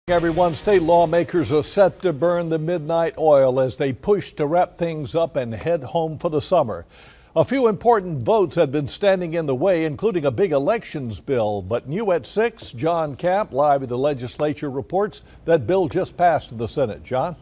Everyone, state lawmakers are set to burn the midnight oil as they push to wrap things up and head home for the summer. A few important votes had been standing in the way, including a big elections bill. But new at 6, John Camp, live at the legislature, reports that bill just passed in the Senate. John?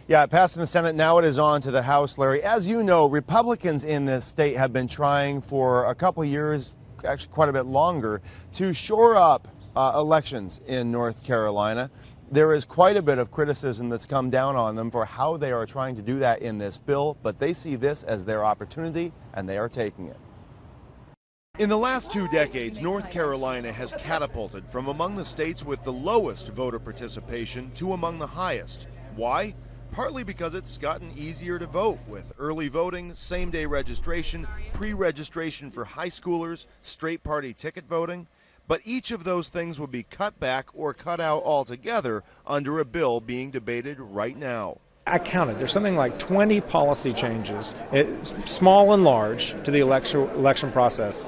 Yeah, it passed in the Senate. Now it is on to the House, Larry. As you know, Republicans in this state have been trying for a couple of years, actually quite a bit longer, to shore up elections in North Carolina. There is quite a bit of criticism that's come down on them for how they are trying to do that in this bill, but they see this as their opportunity, and they are taking it. In the last 2 decades, North Carolina has catapulted from among the states with the lowest voter participation to among the highest. Why? Partly because it's gotten easier to vote with early voting, same-day registration, pre-registration for high schoolers, straight party ticket voting. But each of those things would be cut back or cut out altogether under a bill being debated right now. I counted. There's something like 20 policy changes, small and large, to the election process.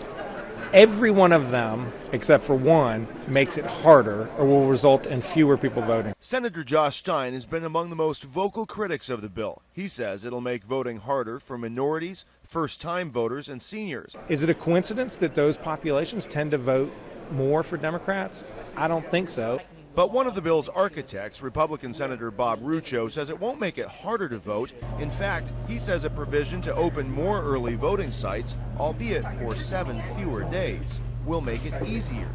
Every one of them, except for one, makes it harder or will result in fewer people voting. Senator Josh Stein has been among the most vocal critics of the bill. He says it'll make voting harder for minorities, first-time voters, and seniors. Is it a coincidence that those populations tend to vote more for Democrats? I don't think so. But one of the bill's architects, Republican Senator Bob Rucho, says it won't make it harder to vote. In fact, he says a provision to open more early voting sites, albeit for 7 fewer days, will make it easier.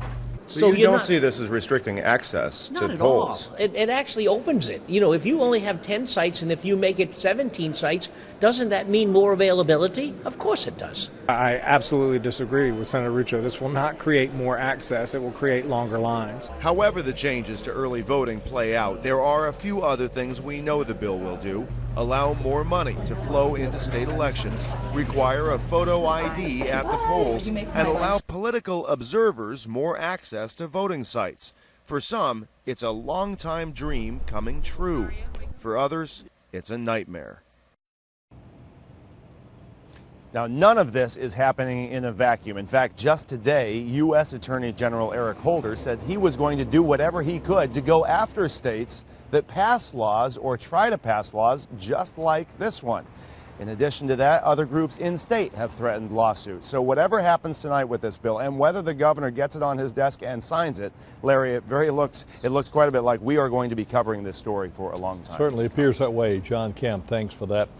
So you don't see this as restricting access to Not polls? at all. It actually opens it. You know, if you only have 10 sites and if you make it 17 sites, doesn't that mean more availability? Of course it does. I absolutely disagree with Senator Rucho. This will not create more access. It will create longer lines. However the changes to early voting play out, there are a few other things we know the bill will do. Allow more money to flow into state elections, require a photo ID at the polls, and allow political observers more access to voting sites. For some, it's a long-time dream coming true. For others, it's a nightmare. Now, none of this is happening in a vacuum. In fact, just today, U.S. Attorney General Eric Holder said he was going to do whatever he could to go after states that pass laws or try to pass laws just like this one. In addition to that, other groups in state have threatened lawsuits. So whatever happens tonight with this bill, and whether the governor gets it on his desk and signs it, Larry, it looks quite a bit like we are going to be covering this story for a long time. Certainly appears that way. John Camp, thanks for that.